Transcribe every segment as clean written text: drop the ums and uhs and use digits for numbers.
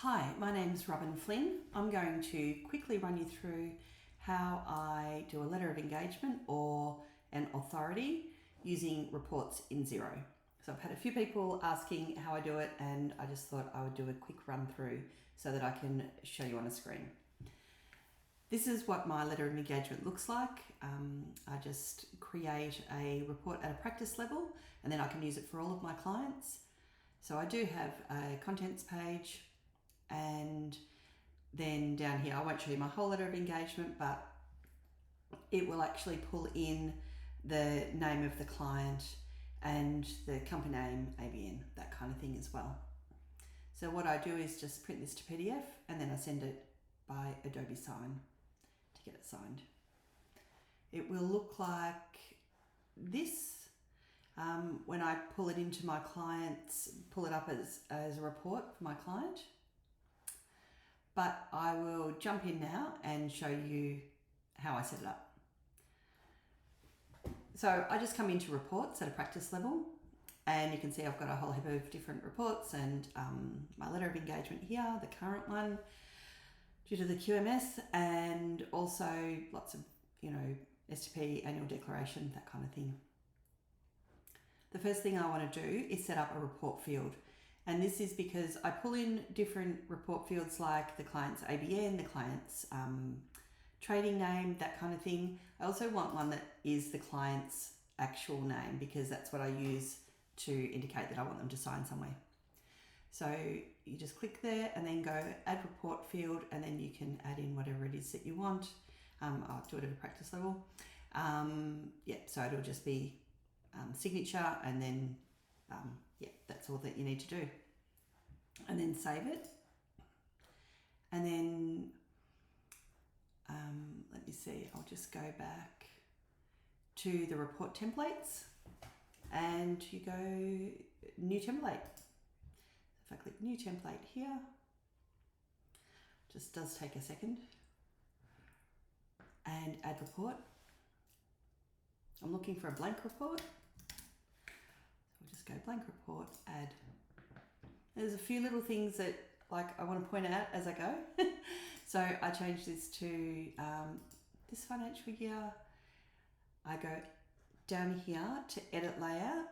Hi, my name's Robyn Flynn. I'm going to quickly run you through how I do a letter of engagement or an authority using reports in Xero. So I've had a few people asking how I do it, and I just thought I would do a quick run through so that I can show you on a screen. This is what my letter of engagement looks like. I just create a report at a practice level and then I can use it for all of my clients. So I do have a contents page, and then down here, I won't show you my whole letter of engagement, but it will actually pull in the name of the client and the company name, ABN, that kind of thing as well. So what I do is just print this to PDF and then I send it by Adobe Sign to get it signed. It will look like this when I pull it into my clients, pull it up as a report for my client. But I will jump in now and show you how I set it up. So I just come into reports at a practice level, and you can see I've got a whole heap of different reports and my letter of engagement here, the current one, due to the QMS, and also lots of, STP, annual declaration, that kind of thing. The first thing I want to do is set up a report field. And this is because I pull in different report fields like the client's ABN, the client's trading name, that kind of thing. I also want one that is the client's actual name because that's what I use to indicate that I want them to sign somewhere. So you just click there and then go add report field, and then you can add in whatever it is that you want. I'll do it at a practice level. So it'll just be signature, and then that's all that you need to do. And then save it. And then, let me see, I'll just go back to the report templates and you go new template. If I click new template here, just does take a second, and add report. I'm looking for a blank report. We'll just go blank report, add. There's a few little things that I want to point out as I go. So I changed this to this financial year. I go down here to edit layout.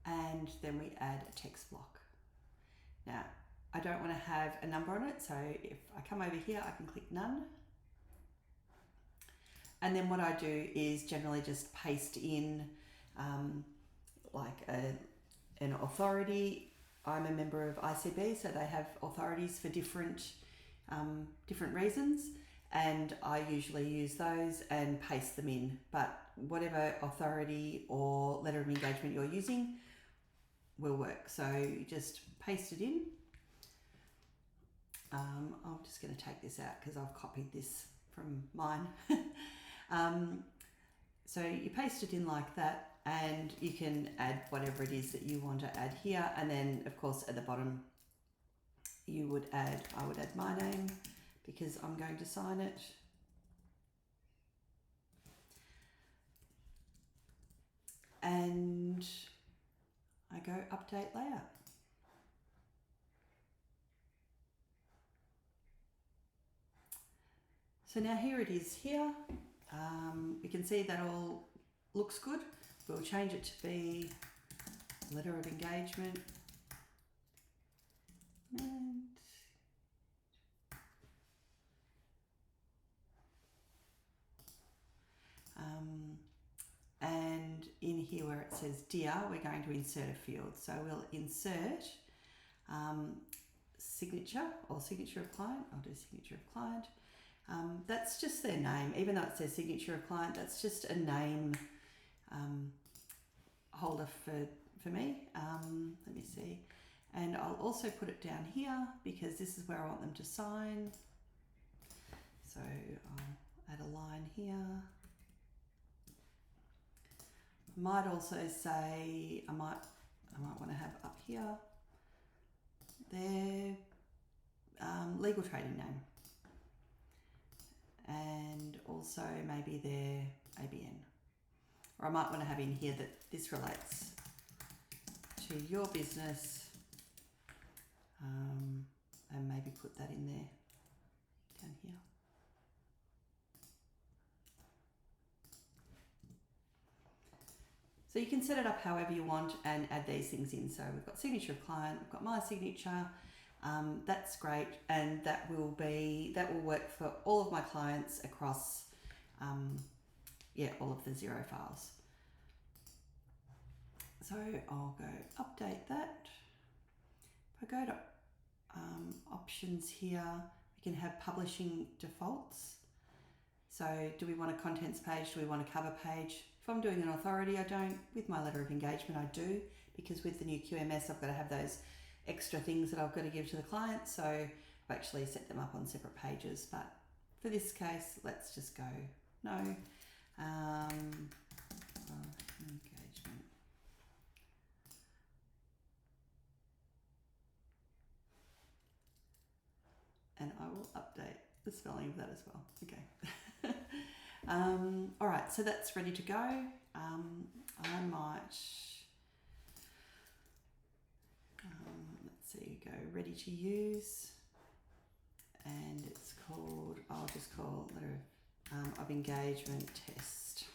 And then we add a text block. Now, I don't want to have a number on it, so if I come over here, I can click none. And then what I do is generally just paste in an authority. I'm a member of ICB, so they have authorities for different reasons, and I usually use those and paste them in. But whatever authority or letter of engagement you're using will work. So you just paste it in. I'm just going to take this out because I've copied this from mine. So you paste it in like that, and you can add whatever it is that you want to add here. And then of course at the bottom I would add my name because I'm going to sign it. And I go update layout. So now here it is here. We can see that all looks good. We'll change it to be letter of engagement. And in here where it says Dear, we're going to insert a field. So we'll insert signature or signature of client. I'll do signature of client. That's just their name. Even though it says signature of client, that's just a name holder for me. Let me see. And I'll also put it down here because this is where I want them to sign. So I'll add a line here. I might also say, I might want to have up here their legal trading name. And also maybe their ABN. Or I might want to have in here that this relates to your business, and maybe put that in there, down here. So you can set it up however you want and add these things in. So we've got signature of client, we've got my signature. That's great, and that will work for all of my clients across all of the Xero files. So I'll go update that. If I go to options here, we can have publishing defaults. So do we want a contents page? Do we want a cover page? If I'm doing an authority, I don't. With my letter of engagement, I do, because with the new QMS, I've got to have those extra things that I've got to give to the client. So I've actually set them up on separate pages. But for this case, let's just go no. Engagement. And I will update the spelling of that as well. Okay. All right, so that's ready to go. I might, let's see, go ready to use, and it's called, I'll just call letter of engagement test.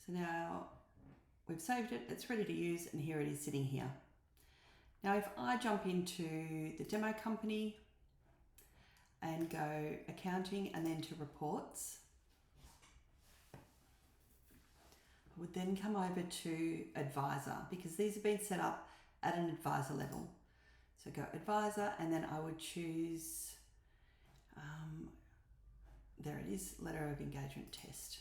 So now we've saved it, it's ready to use, and here it is sitting here. Now if I jump into the demo company and go accounting and then to reports, I would then come over to advisor, because these have been set up at an advisor level. So go advisor, and then I would choose, there it is, letter of engagement test.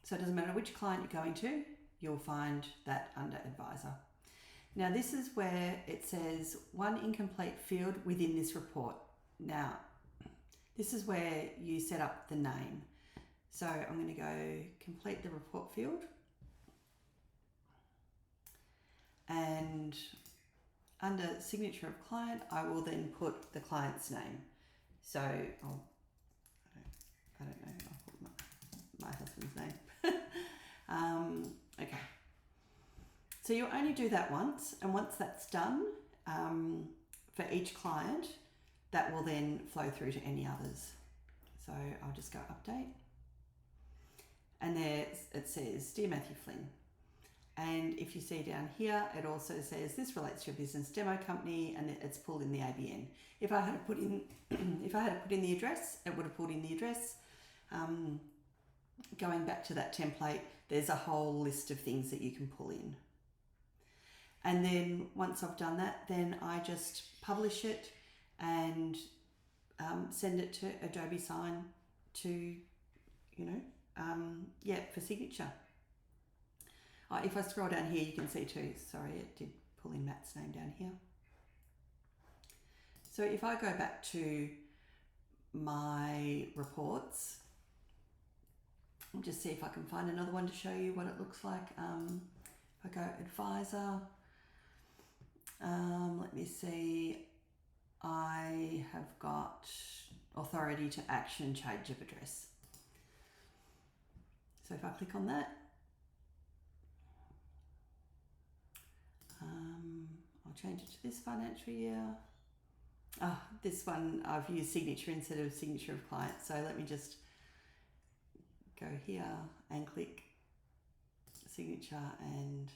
So it doesn't matter which client you're going to, you'll find that under advisor. Now this is where it says one incomplete field within this report. Now, this is where you set up the name. So I'm going to go complete the report field. And under signature of client, I will then put the client's name. So I don't know, I'll put my husband's name. Okay. So you'll only do that once, and once that's done, for each client, that will then flow through to any others. So I'll just go update. And there it says, Dear Matthew Flynn. And if you see down here, it also says this relates to your business demo company, and it's pulled in the ABN. If I had to put in, the address, it would have pulled in the address. Going back to that template, there's a whole list of things that you can pull in. And then once I've done that, then I just publish it and send it to Adobe Sign to, for signature. If I scroll down here, you can see too, sorry, it did pull in Matt's name down here. So if I go back to my reports, I'll just see if I can find another one to show you what it looks like. If I go advisor, let me see, I have got authority to action change of address. So if I click on that, I'll change it to this financial year. This one I've used signature instead of signature of client. So let me just go here and click signature, and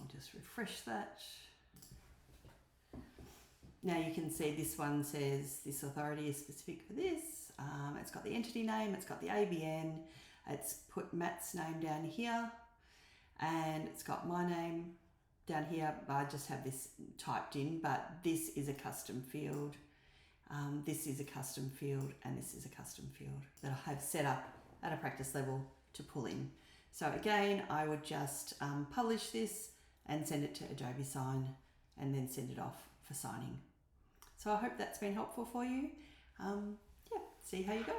I'll just refresh that. Now you can see this one says this authority is specific for this. It's got the entity name, it's got the ABN, it's put Matt's name down here, and it's got my name down here. I just have this typed in, but this is a custom field. This is a custom field, and this is a custom field that I have set up at a practice level to pull in. So again, I would just publish this and send it to Adobe Sign, and then send it off for signing. So I hope that's been helpful for you. See how you go.